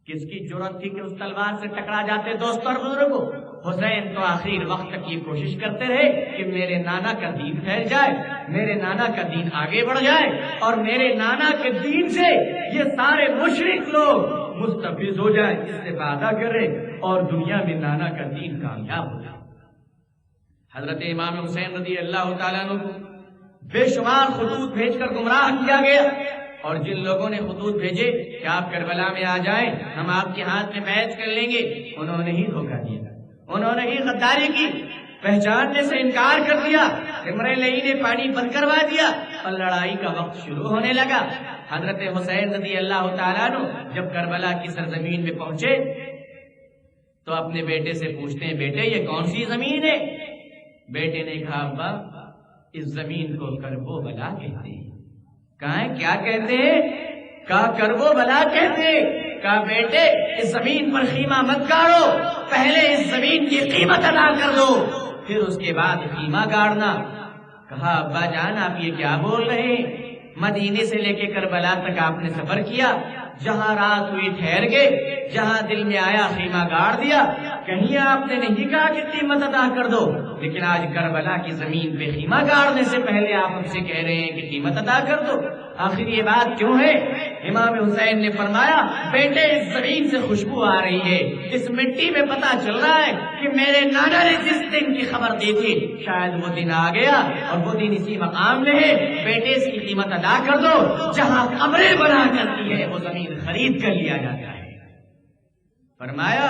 کس کی جرأت تھی کہ اس تلوار سے ٹکرا جاتے؟ دوستوں اور بزرگوں، حسین تو آخر وقت تک یہ کوشش کرتے رہے کہ میرے نانا کا دین پھیل جائے، میرے نانا کا دین آگے بڑھ جائے، اور میرے نانا کے دین سے یہ سارے مشرک لوگ مستفیض ہو جائے، اس سے وعدہ کرے اور دنیا میں نانا کا دین کامیاب ہو جائے۔ حضرت امام حسین رضی اللہ تعالیٰ عنہ کو بے شمار خطوط بھیج کر گمراہ کیا گیا، اور جن لوگوں نے خطوط بھیجے کہ آپ کربلا میں آ جائیں، ہم آپ کے ہاتھ میں بیعت کر لیں گے، انہوں نے ہی دھوکہ دیا، انہوں نے ہی غداری کی، پہچاننے سے انکار کر دیا، عمرے لئی نے پانی بند کروا دیا، اور لڑائی کا وقت شروع ہونے لگا۔ حضرت حسین رضی اللہ تعالیٰ عنہ جب کربلا کی سرزمین میں پہنچے تو اپنے بیٹے سے پوچھتے ہیں، بیٹے یہ کون سی زمین ہے؟ بیٹے نے کہا، ابا اس زمین کو کربو بلا کہتے ہیں۔ کہا کیا کہتے ہیں؟ کہا کربو بلا کہتے ہیں۔ کہا بیٹے اس زمین پر خیمہ مت گاڑو، پہلے اس زمین کی قیمت ادا کر دو، پھر اس کے بعد خیمہ گاڑنا۔ کہا ابا جان آپ یہ کیا بول رہے ہیں؟ مدینے سے لے کے کربلا تک آپ نے سفر کیا، جہاں رات ہوئی ٹھہر گئے، جہاں دل میں آیا خیمہ گاڑ دیا، کہیں آپ نے نہیں کہا کہ قیمت ادا کر دو، لیکن آج کربلا کی زمین پہ خیمہ گاڑنے سے پہلے آپ ہم سے کہہ رہے ہیں کہ قیمت ادا کر دو۔ آخر یہ بات کیوں ہے؟ امام حسین نے فرمایا، بیٹے اس زمین سے خوشبو آ رہی ہے، اس مٹی میں پتا چل رہا ہے کہ میرے نانا نے جس دن کی خبر دی تھی شاید وہ دن آ گیا، اور وہ دن اسی مقام میں ہے، بیٹے اس کی قیمت ادا کر دو۔ جہاں قبریں بنا کرتی ہے وہ زمین خرید کر لیا جاتا ہے۔ فرمایا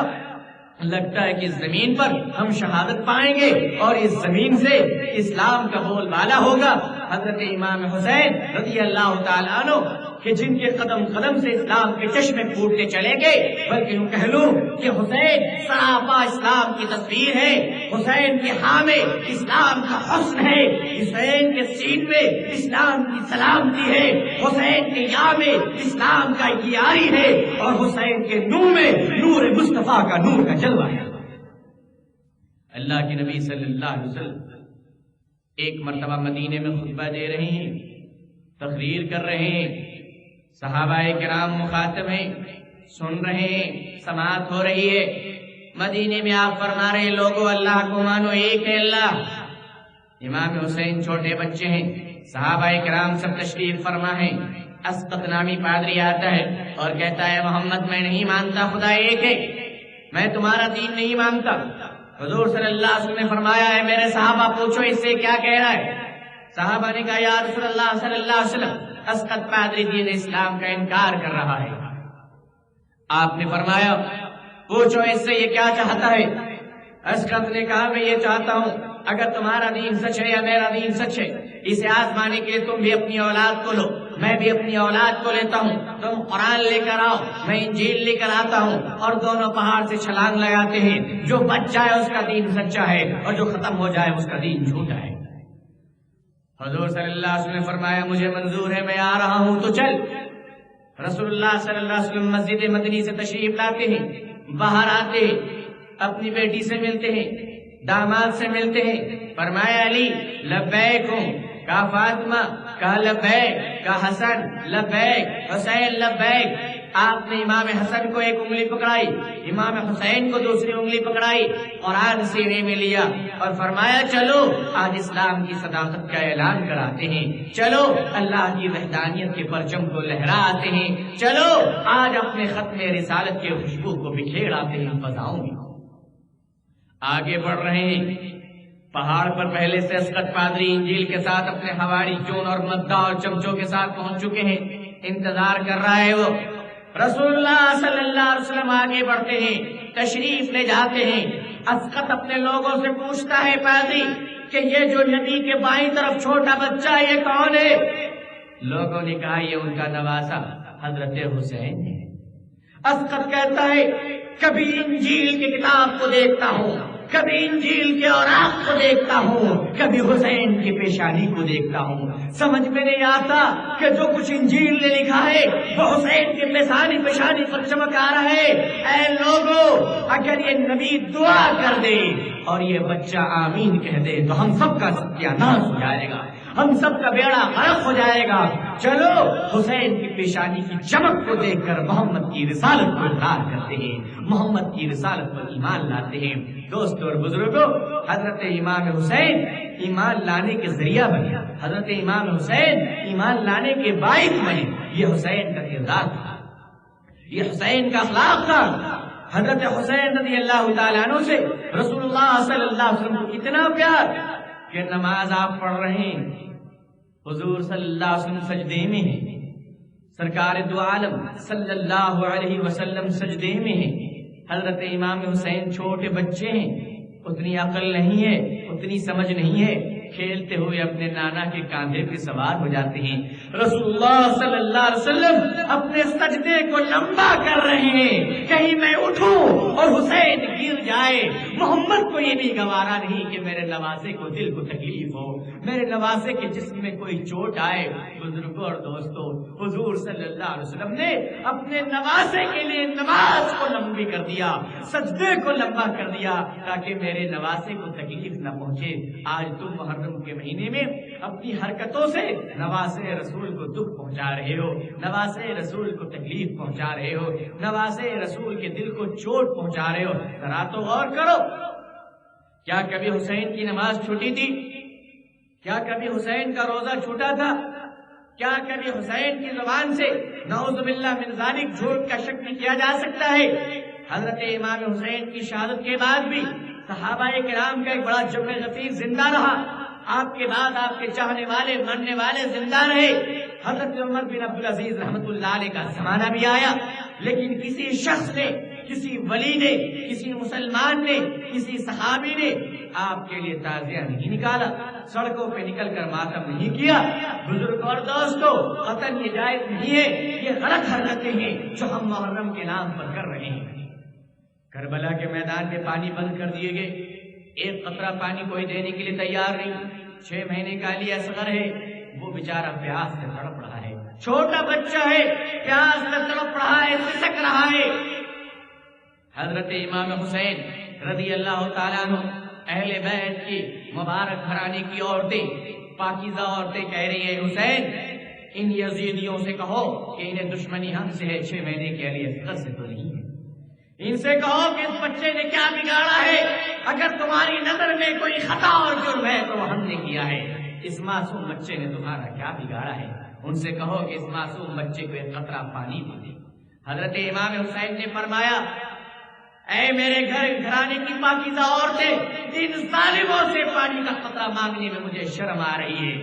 لگتا ہے کہ اس زمین پر ہم شہادت پائیں گے، اور اس زمین سے اسلام کا بول بالا ہوگا۔ حضرت امام حسین رضی اللہ تعالیٰ عنہ کہ جن کے قدم قدم سے اسلام کے چشمے پھوٹتے چلے گئے، بلکہ یوں کہہ لوں کہ حسین سراپا اسلام کی تصویر ہے، حسین کے ہاں میں اسلام کا حسن ہے، حسین کے سین میں اسلام کی سلامتی ہے، حسین کے یا میں اسلام کا یاری ہے، اور حسین کے نور میں نور مصطفیٰ کا نور کا جلوہ ہے۔ اللہ کے نبی صلی اللہ علیہ وسلم ایک مرتبہ مدینے میں خطبہ دے رہے ہیں، تقریر کر رہے ہیں، صحابہ کرام مخاطب ہیں، سن رہے ہیں، سماعت ہو رہی ہے۔ مدینے میں آپ فرما رہے ہیں، لوگوں اللہ کو مانو، ایک ہے اللہ۔ امام حسین چھوٹے بچے ہیں، صحابہ کرام سب تشریف فرما ہیں۔ اسقط نامی پادری آتا ہے اور کہتا ہے، محمد میں نہیں مانتا خدا ایک ہے، میں تمہارا دین نہیں مانتا۔ حضور صلی اللہ علیہ وسلم نے فرمایا ہے، میرے صحابہ پوچھو اس سے کیا کہہ رہا ہے؟ صحابہ نے کہا، یا رسول اللہ صلی اللہ علیہ وسلم اسقط پادری دین اسلام کا انکار کر رہا ہے۔ آپ نے فرمایا، پوچھو اس سے یہ کیا چاہتا ہے؟ اسقط نے کہا، میں یہ چاہتا ہوں اگر تمہارا دین سچ ہے یا میرا دین سچ ہے، اسے آزمانے کے لیے تم بھی اپنی اولاد کو لو، میں بھی اپنی اولاد کو لیتا ہوں، تم قرآن لے کر آؤ، میں انجیل لے کر آتا ہوں، اور دونوں پہاڑ سے چھلانگ لگاتے ہیں، جو بچ جائے اس کا دین سچا ہے، اور جو ختم ہو جائے اس کا دین جھوٹا ہے۔ حضور صلی اللہ علیہ وسلم نے فرمایا، مجھے منظور ہے، میں آ رہا ہوں تو چل۔ رسول اللہ صلی اللہ علیہ وسلم مسجد مدنی سے تشریف لاتے ہیں، باہر آتے ہیں، اپنی بیٹی سے ملتے ہیں، داماد سے ملتے ہیں، فرمایا علی لبیک ہوں، کہا فاطمہ، کہا لبیک، کہا حسن لبیک، حسین لبیک۔ آپ نے امام حسن کو ایک انگلی پکڑائی، امام حسین کو دوسری انگلی پکڑائی، قرآن سینے میں لیا اور فرمایا چلو آج اسلام کی صداقت کا اعلان کراتے ہیں، چلو اللہ کی وحدانیت کے پرچم کو لہراتے ہیں، چلو آج اپنے ختم رسالت کے خوشبو کو بکھیراتے ہیں فضاؤں میں۔ آگے بڑھ رہے ہیں، پہاڑ پر پہلے سے اسقط پادری انجیل کے ساتھ اپنے حواری چون اور مدہ اور چمچوں کے ساتھ پہنچ چکے ہیں، انتظار کر رہا ہے وہ۔ رسول اللہ صلی اللہ علیہ وسلم آگے بڑھتے ہیں، تشریف لے جاتے ہیں۔ اسقط اپنے لوگوں سے پوچھتا ہے پادری کہ یہ جو نبی کے بائیں طرف چھوٹا بچہ یہ کون ہے؟ لوگوں نے کہا یہ ان کا نواسا حضرت حسین ہے۔ اسقط کہتا ہے کبھی انجیل کی کتاب کو دیکھتا ہوں، کبھی انجیل کے اوراق کو دیکھتا ہوں، کبھی حسین کی پیشانی کو دیکھتا ہوں، سمجھ میں نہیں آتا کہ جو کچھ انجیل نے لکھا ہے وہ حسین کی پیشانی پر چمک آ رہا ہے۔ اے لوگوں، اگر یہ نبی دعا کر دے اور یہ بچہ آمین کہہ دے تو ہم سب کا ستیہ ناش ہو جائے گا، ہم سب کا بیڑا غرق ہو جائے گا۔ چلو حسین کی پیشانی کی چمک کو دیکھ کر محمد کی رسالت کو اقرار کرتے ہیں، محمد کی رسالت پر ایمان لاتے ہیں۔ دوستو اور بزرگوں، حضرت امام حسین ایمان لانے کے ذریعہ بنے، حضرت امام حسین ایمان لانے کے باعث بنے۔ یہ حسین کا کردار تھا، یہ حسین کا اخلاق تھا۔ حضرت حسین رضی اللہ تعالیٰ عنہ سے رسول اللہ صلی اللہ علیہ وسلم کو اتنا پیار کہ نماز آپ پڑھ رہے ہیں، حضور صلی اللہ علیہ وسلم سجدے میں ہیں، سرکار دو عالم صلی اللہ علیہ وسلم سجدے میں ہیں، حضرت امام حسین چھوٹے بچے ہیں، اتنی عقل نہیں ہے، اتنی سمجھ نہیں ہے، کھیلتے ہوئے اپنے نانا کے کاندھے پہ سوار ہو جاتے ہیں۔ رسول اللہ صلی اللہ علیہ وسلم اپنے سجدے کو لمبا کر رہے ہیں، کہیں میں اٹھوں اور حسین گر جائے۔ محمد کو یہ بھی گوارا نہیں کہ میرے نواسے کو دل کو تکلیف ہو، میرے نواسے کے جسم میں کوئی چوٹ آئے۔ بزرگوں اور دوستوں، حضور صلی اللہ علیہ وسلم نے اپنے نواسے کے لیے نماز کو لمبی کر دیا، سجدے کو لمبا کر دیا تاکہ میرے نواسے کو تکلیف نہ پہنچے۔ آج تم محرم کے مہینے میں اپنی حرکتوں سے نواسے رسول کو دکھ پہنچا رہے ہو، نواسے رسول کو تکلیف پہنچا رہے ہو، نواسے رسول کے دل کو چوٹ پہنچا رہے ہو۔ ذرا تو غور کرو، کیا کبھی حسین کی نماز چھوٹی تھی؟ کیا کبھی حسین کا روزہ چھوٹا تھا؟ کیا کبھی حسین کی زبان سے نعوذ باللہ من ذالک جھوٹ کا شک نہیں کیا جا سکتا ہے؟ حضرت امام حسین کی شہادت کے بعد بھی صحابہ کرام کا ایک بڑا جمع غفیر زندہ رہا، آپ کے بعد آپ کے چاہنے والے مرنے والے زندہ رہے۔ حضرت عمر بن عبدالعزیز رحمۃ اللہ علیہ کا زمانہ بھی آیا، لیکن کسی شخص نے، کسی ولی نے، کسی مسلمان نے، کسی صحابی نے آپ کے لیے تعزیہ نہیں نکالا، سڑکوں پہ نکل کر ماتم نہیں کیا۔ بزرگ اور دوستو، قطعاً یہ جائز نہیں ہے، یہ غلط حرکتیں ہیں جو ہم محرم کے نام پر کر رہے ہیں۔ کربلا کے میدان میں پانی بند کر دیے گئے، ایک قطرہ پانی کوئی دینے کے لیے تیار نہیں۔ 6 مہینے کا علی اصغر ہے، وہ بیچارہ پیاس سے تڑپ رہا ہے، چھوٹا بچہ ہے، پیاس سے تڑپ رہا ہے، سسک رہا ہے۔ حضرت امام حسین رضی اللہ تعالیٰ عنہ، اہل بیت کی مبارک گھرانے کی عورتیں، پاکیزہ عورتیں کہہ رہی ہیں حسین ان یزیدیوں سے کہو کہ انہیں دشمنی ہم سے ہے، 6 مہینے کے علی اصغر سے تو نہیں ہے۔ ان سے کہو کہ اس بچے نے کیا بگاڑا ہے، اگر تمہاری نظر میں کوئی خطا اور جرم ہے تو وہ ہم نے کیا ہے، اس معصوم بچے نے تمہارا کیا بگاڑا ہے۔ ان سے کہو کہ اس معصوم بچے کو ایک قطرہ پانی دے۔ حضرت امام حسین نے فرمایا اے میرے گھرانے کی پاکیزہ عورتیں، ان ظالموں سے پانی کا قطرہ مانگنے میں مجھے شرم آ رہی ہے۔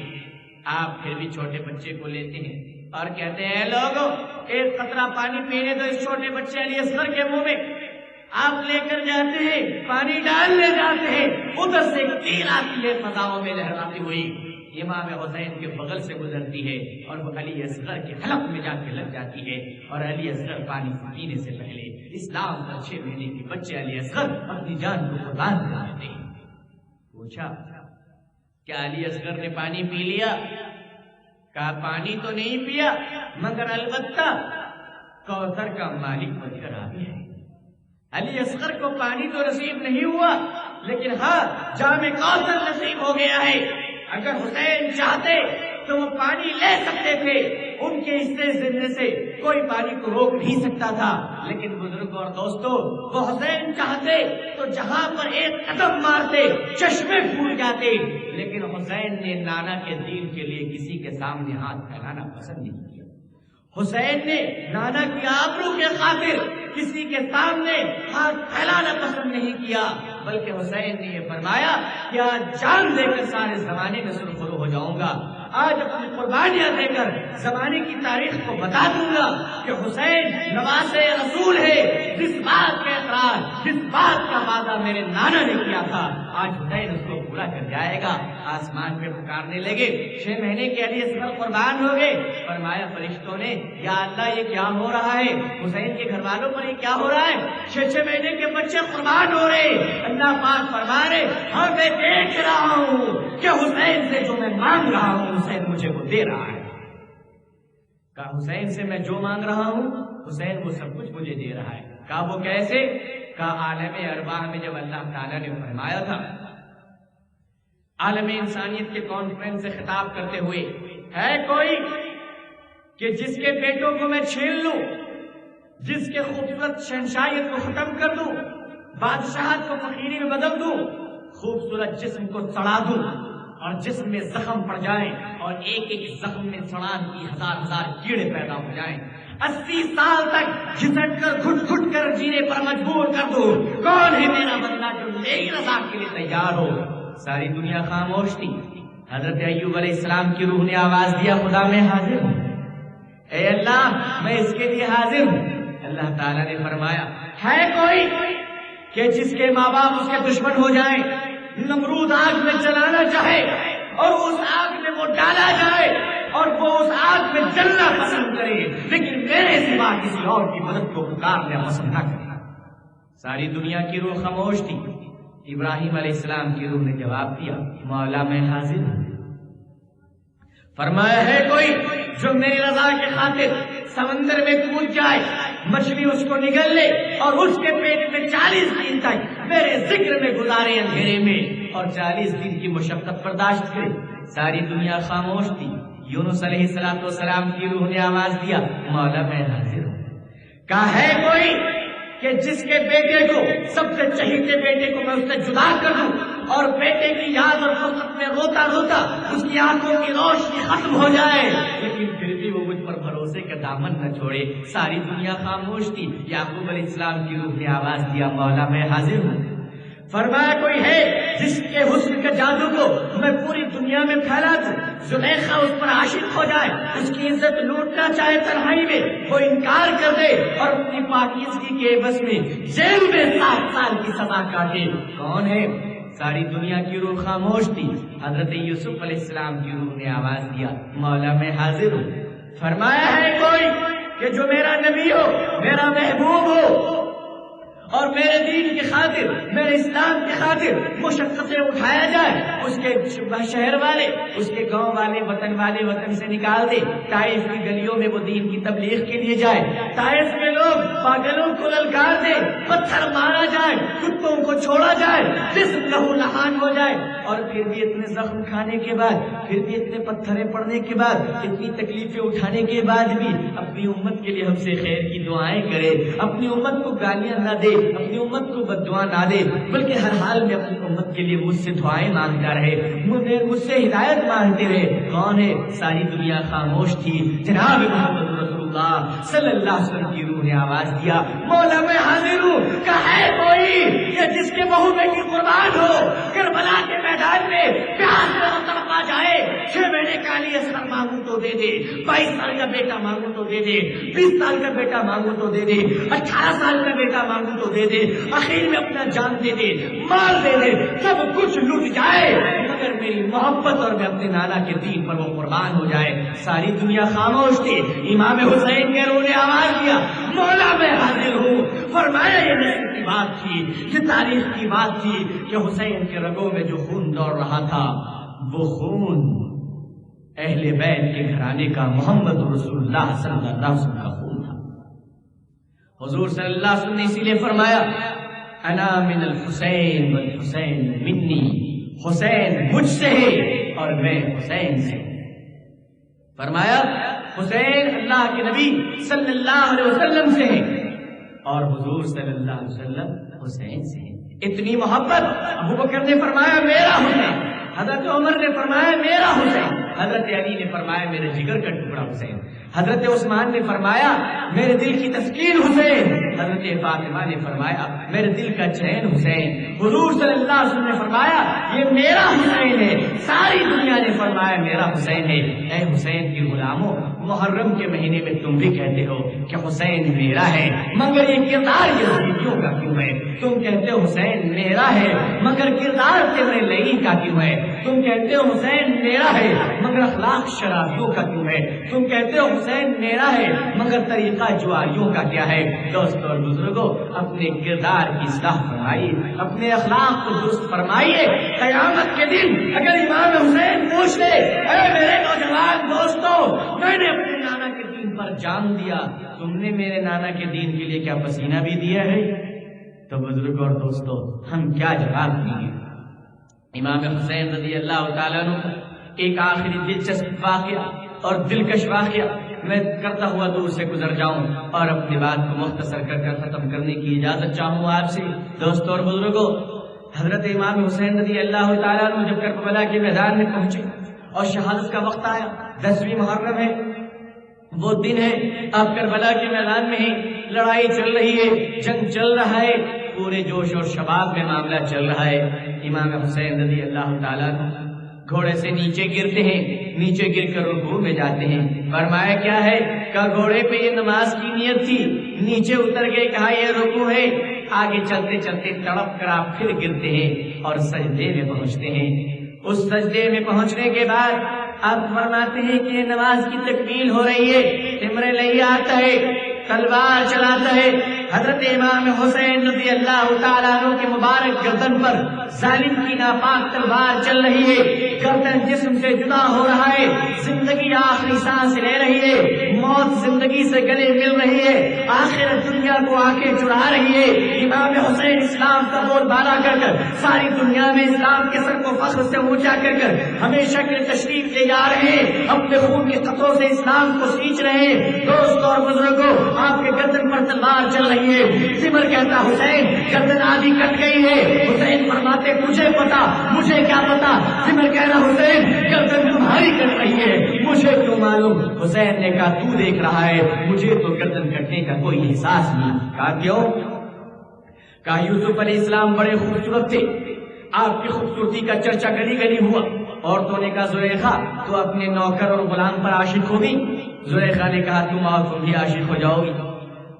آپ پھر بھی چھوٹے بچے کو لیتے ہیں اور کہتے ہیں لوگوں ایک قطرہ پانی پینے دو اس چھوٹے بچے علی اصغر کے منہ میں۔ آپ لے کر جاتے ہیں، پانی ڈالنے جاتے ہیں، ادھر سے تیر آتی ہے فضاؤں میں لہراتی ہوئی، امام حسین کے بغل سے گزرتی ہے اور وہ علی اصغر کے حلق میں جا کے لگ جاتی ہے، اور علی اصغر پانی پینے سے پہلے اسلام پر 6 مہینے کے بچے علی اصغر اپنی جان کو قربان کر دیتے ہیں۔ پوچھا کیا علی اصغر نے پانی پی لیا؟ کہا پانی تو نہیں پیا، مگر البتہ کوثر کا مالک بن کر آ گیا ہے۔ علی اصغر کو پانی تو نصیب نہیں ہوا، لیکن ہاں جام کوثر نصیب ہو گیا ہے۔ اگر حسین چاہتے تو وہ پانی لے سکتے تھے، ان کے حصے زندے سے کوئی پانی کو روک نہیں سکتا تھا. لیکن بزرگ اور دوستو، وہ حسین چاہتے تو جہاں پر ایک قدم مارتے چشمے پھوٹ جاتے، لیکن حسین نے نانا کے دین کے لیے کسی کے سامنے ہاتھ پھیلانا پسند نہیں کیا. حسین نے نانا کی آبرو کے خاطر کسی کے سامنے ہاتھ پھیلانا پسند نہیں کیا، بلکہ حسین نے یہ فرمایا کہ آج جان دے کر سارے زمانے میں سرخرو ہو جاؤں گا، آج اپنی قربانیاں دے کر زمانے کی تاریخ کو بتا دوں گا کہ حسین نواسے رسول ہے. جس بات کا اقرار، جس بات کا وعدہ میرے نانا نے کیا تھا، آج حسین اس کو پورا کر جائے گا. آسمان پہ پکارنے لگے، 6 مہینے کے علی اصغر قربان ہو گئے. فرمایا فرشتوں نے، یا اللہ یہ کیا ہو رہا ہے؟ حسین کے گھر والوں پر یہ کیا ہو رہا ہے؟ 6 مہینے کے بچے قربان ہو رہے. اللہ پاک فرما رہے، ہاں میں دیکھ رہا ہوں کہ حسین سے جو میں مانگ رہا ہوں حسین مجھے وہ دے رہا ہے. کہا حسین سے میں جو مانگ رہا ہوں حسین وہ سب کچھ مجھے دے رہا ہے. کہا وہ کیسے؟ کہا عالم ارواح میں جب اللہ تعالیٰ نے فرمایا تھا، عالم انسانیت کے کانفرنس سے خطاب کرتے ہوئے، ہے کوئی کہ جس کے بیٹوں کو میں چھین لوں، جس کے خوبصورت شہنشاہیت کو ختم کر دوں، بادشاہت کو فقیری میں بدل دوں، خوبصورت جسم کو سڑا دوں اور جسم میں زخم پڑ جائیں اور ایک ایک زخم میں سڑان کی 1000 کیڑے پیدا ہو جائیں، 80 سال تک گھسٹ کر گھٹ گھٹ کر جینے پر مجبور کر دوں، کون ہے میرا بندہ جو میری رضا کے لیے تیار ہو؟ ساری دنیا خاموش تھی. حضرت ایوب علیہ السلام کی روح نے آواز دیا، خدا میں حاضر ہوں، اے اللہ میں اس کے لیے حاضر ہوں. اللہ تعالیٰ نے فرمایا، ہے کوئی کہ جس کے ماں باپ اس کے دشمن ہو جائیں، نمرود آگ میں جلانا چاہے اور اس آگ میں وہ ڈالا جائے اور وہ اس آگ میں جلنا پسند کرے، لیکن میرے سوا کسی اور کی مدد کو پکارنا پسند نہ کرے؟ ساری دنیا کی روح خاموش تھی. ابراہیم علیہ السلام کی روح نے جواب دیا، مولا میں حاضر ہوں. فرمایا، ہے کوئی جو میری رضا کے خاطر سمندر میں کود جائے، مچھلی اس کو نگل لے اور اس کے پیٹ میں 40 دن تک میرے ذکر میں گزارے اندھیرے میں اور 40 دن کی مشقت برداشت کرے؟ ساری دنیا خاموش تھی. یونس علیہ السلام کی روح نے آواز دیا، مولا میں حاضر ہوں. کہا ہے کوئی کہ جس کے بیٹے کو، سب سے چہیتے بیٹے کو میں اس سے جدا کر دوں اور بیٹے کی یاد اور فرصت میں روتا روتا اس کی آنکھوں کی روشنی ختم ہو جائے، لیکن پھر بھی وہ مجھ پر بھروسے کا دامن نہ چھوڑے؟ ساری دنیا خاموش تھی. یعقوب علیہ السلام کی روح نے آواز دیا، مولا میں حاضر ہوں. فرمایا، کوئی ہے جس کے حسن کے جادو کو میں پوری دنیا میں پھیلا دوں، زلیخا اس پر عاشق ہو جائے، اس کی عزت لوٹنا چاہے تنہائی میں، وہ انکار کر دے اور اپنی پاکیزگی کے عوض میں جیل میں 7 سال کی سزا کاٹے؟ کون ہے؟ ساری دنیا کی روح خاموش تھی. حضرت یوسف علیہ السلام کی روح نے آواز دیا، مولا میں حاضر ہوں. فرمایا، ہے کوئی کہ جو میرا نبی ہو، میرا محبوب ہو اور میرے دین کی خاطر، میرے اسلام کی خاطر مشقتیں اٹھایا جائے، اس کے شہر والے، اس کے گاؤں والے، وطن والے وطن سے نکال دے، طائف کی گلیوں میں وہ دین کی تبلیغ کے لیے جائے، طائف کے لوگ پاگلوں کو للکار دے، پتھر مارا جائے، کتوں کو چھوڑا جائے، جسم لہو لہان ہو جائے، اور پھر بھی اتنے زخم کھانے کے بعد، پھر بھی اتنے پتھریں پڑنے کے بعد، اتنی تکلیفیں اٹھانے کے بعد بھی اپنی امت کے لیے ہم سے خیر کی دعائیں کرے، اپنی امت کو گالیاں نہ دے، اپنی امت کو بددعا نہ دے، بلکہ ہر حال میں اپنی امت کے لیے مجھ سے دعائیں مانگتا رہے، مجھ سے ہدایت مانگتے رہے. کون ہے؟ ساری دنیا خاموش تھی. جناب محمد رسول اللہ صلی اللہ علیہ وسلم کی روح نے آواز دیا، مولا میں حاضر ہوں. کہ ہے کوئی کہ جس کے بہو بیٹی قربان ہو، کربلا کے میدان میں پیاس میں تڑپا جائے، 6 مہینے کا علی اصغر مانگوں تو دے دے، 22 سال کا بیٹا مانگوں تو دے دے، 20 سال کا بیٹا مانگوں تو دے دے، 18 سال کا بیٹا مانگوں تو دے دے، آخر میں اپنا جان دے دے، مال دے دے، سب کچھ لٹ جائے، مگر میری محبت اور میں اپنے نانا کے دین پر وہ قربان ہو جائے. ساری دنیا خاموش تھی. امام حسین کے روح نے آواز دیا، مولا میں حاضر ہوں. فرمایا، یہ نصیب کی بات تھی، یہ تاریخ کی بات تھی کہ حسین کے رگوں میں جو خون دوڑ رہا تھا وہ خون اہل بیت کے گھرانے کا، محمد رسول اللہ صلی اللہ علیہ وسلم کا خون تھا. حضور صلی اللہ علیہ وسلم نے اسی لیے فرمایا، انا من الحسین والحسین منی، حسین مجھ سے ہے اور میں حسین سے. فرمایا حسین اللہ کے نبی صلی اللہ علیہ وسلم سے ہیں اور حضور صلی اللہ علیہ وسلم حسین سے ہیں. اتنی محبت. ابو بکر نے فرمایا میرا حسین، حضرت عمر نے فرمایا میرا حسین، حضرت علی نے فرمایا میرے جگر کا ٹکڑا حسین، حضرت عثمان نے فرمایا میرے دل کی تسکین حسین، حضرت فاطمہ نے فرمایا میرے دل کا چین حسین، حضور صلی اللہ علیہ وسلم نے فرمایا یہ میرا حسین ہے، ساری دنیا نے فرمایا میرا حسین ہے. اے حسین کے غلاموں، محرم کے مہینے میں تم بھی کہتے ہو کہ حسین میرا ہے، مگر یہ کردار یزیدیوں کا کیوں ہے؟ تم کہتے ہو حسین میرا ہے مگر کردار تمہیں لئی کا کیوں ہے؟ تم کہتے ہو حسین میرا ہے مگر اخلاق شرابیوں کا کیوں ہے؟ تم کہتے ہو حسین میرا ہے مگر طریقہ جواریوں کا کیا ہے؟ دوستوں اور بزرگوں، اپنے کردار کی اصلاح فرمائیے، اپنے اخلاق کو درست فرمائیے. قیامت کے دن اگر امام حسین پوچھ لے اے میرے نوجوان دوستوں، میں نے اپنے نانا کے دین پر جان دیا، تم نے میرے نانا کے دین کے لیے کیا پسینہ بھی دیا ہے؟ تو بزرگوں اور دوستوں، ہم کیا جواب دیں گے؟ امام حسین رضی اللہ تعالیٰ عنہ ایک آخری دلچسپ واقعہ اور دلکش واقعہ میں کرتا ہوا دور سے گزر جاؤں اور اپنی بات کو مختصر کر ختم کرنے کی اجازت چاہوں آپ سے. دوستوں اور بزرگوں، حضرت امام حسین رضی اللہ تعالیٰ عنہ جب کربلا کے میدان میں پہنچے اور شہادت کا وقت آیا، 10ویں محرم ہے، وہ دن ہے، آپ کربلا کے میدان میں ہیں، لڑائی چل رہی ہے، جنگ چل رہا ہے، پورے جوش اور شباب میں معاملہ چل رہا ہے. امام حسین رضی اللہ تعالیٰ عنہ گھوڑے سے نیچے گرتے ہیں، نیچے گر کر رکوع میں جاتے ہیں. فرمایا کیا ہے؟ کہ گھوڑے پہ یہ نماز کی نیت تھی، نیچے اتر گئے، کہا یہ رکوع ہے. آگے چلتے چلتے تڑپ کر آپ پھر گرتے ہیں اور سجدے میں پہنچتے ہیں. اس سجدے میں پہنچنے کے بعد آپ فرماتے ہیں کہ نماز کی تکمیل ہو رہی ہے، امر لئی آتا ہے، تلوار چلاتا ہے. حضرت امام حسین رضی اللہ تعالیٰ عنہ کے مبارک گردن پر ظالم کی ناپاک تلوار چل رہی ہے، گردن جسم سے جدا ہو رہا ہے، زندگی آخری سانس لے رہی ہے، موت زندگی سے گلے مل رہی ہے، آخرت دنیا کو آنکھیں چڑھا رہی ہے. امام حسین اسلام کا بول بالا کر کر ساری دنیا میں اسلام کے سر کو فخر سے اونچا کر کر ہمیشہ کے تشریف لے جا رہے ہیں، اپنے خون کے قطروں سے اسلام کو سینچ رہے ہیں. دوستوں اور بزرگوں، آپ کے گردن پر تلوار چل رہی ہے. سمر کہتا حسین گردن آدھی کٹ گئی ہے. حسین فرماتے مجھے پتا، مجھے کیا پتا. سمر کہہ رہا حسین گردن تمہاری کٹ رہی ہے، مجھے کیوں معلوم؟ حسین نے کہا تو دیکھ رہا ہے، مجھے تو گردن کٹنے کا کوئی احساس نہیں. کہا کیوں؟ کہا یوسف علیہ السلام بڑے خوبصورت تھے، آپ کی خوبصورتی کا چرچا گلی گلی ہوا. عورتوں نے کہا زلیخا تو اپنے نوکر اور غلام پر عاشق ہوگی. زلیخا نے کہا تم اور تم بھی عاشق ہو جاؤ گی.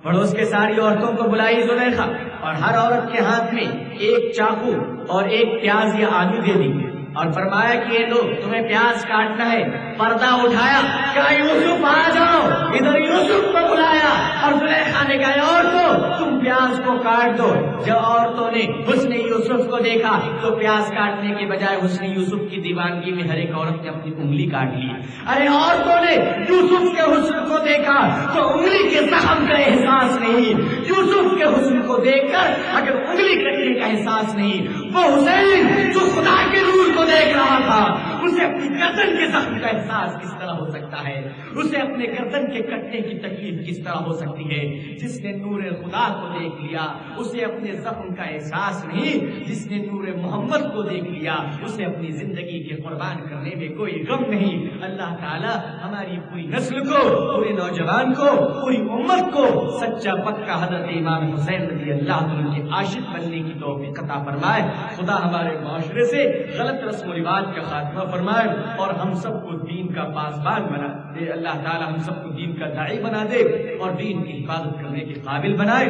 پڑوس کے ساری عورتوں کو بلائی زلیخا اور ہر عورت کے ہاتھ میں ایک چاقو اور ایک پیاز یا آلو دے دی اور فرمایا کہ یہ لو تمہیں پیاز کاٹنا ہے. پردہ اٹھایا، کہا یوسف آ جاؤ، ادھر یوسف کو بلایا اور زلیخا نے کہا عورتوں تم پیاز کو کاٹ دو. جب عورتوں نے حسن یوسف کو دیکھا تو پیاز کاٹنے کے بجائے حسن یوسف کی دیوانگی میں ہر ایک عورت نے اپنی انگلی کاٹ لی. ارے عورتوں نے یوسف کے حسن کو دیکھا تو انگلی کے زخم کا احساس نہیں، یوسف کے حسن کو دیکھ کر اگر انگلی کٹنے کا احساس نہیں، وہ حسین جو خدا کے نور کو دیکھ رہا تھا اسے اپنی گردن کے زخم کا احساس کس طرح ہو سکتا ہے؟ اسے اپنے گردن کے کٹنے کی تکلیف کس طرح ہو سکتی ہے؟ جس نے نور خدا کو دیکھ لیا اسے اپنے زخم کا احساس نہیں، جس نے نور محمد کو دیکھ لیا اسے اپنی زندگی کے قربان کرنے میں کوئی غم نہیں. اللہ تعالی ہماری پوری نسل کو، پورے نوجوان کو، پوری امت کو سچا پکا حضرت امام حسین رضی اللہ عنہ کے عاشق بننے کی توفیق عطا فرمائے. خدا ہمارے معاشرے سے غلط رسم و رواج کا خاتمہ فرمائے اور ہم سب کو دین کا پاسبان بنا دے. اللہ تعالی ہم سب کو دین کا داعی بنا دے اور دین کی حفاظت کرنے کے قابل بنائے.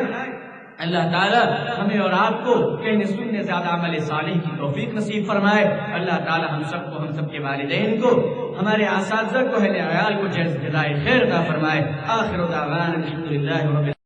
اللہ تعالیٰ ہمیں اور آپ کو کہنے سننے زیادہ عمل صالح کی توفیق نصیب فرمائے. اللہ تعالیٰ ہم سب کو، ہم سب کے والدین کو، ہمارے اساتذہ کو، اہل عیال کو جزائے خیر عطا فرمائے. آخر دعوانا الحمدللہ رب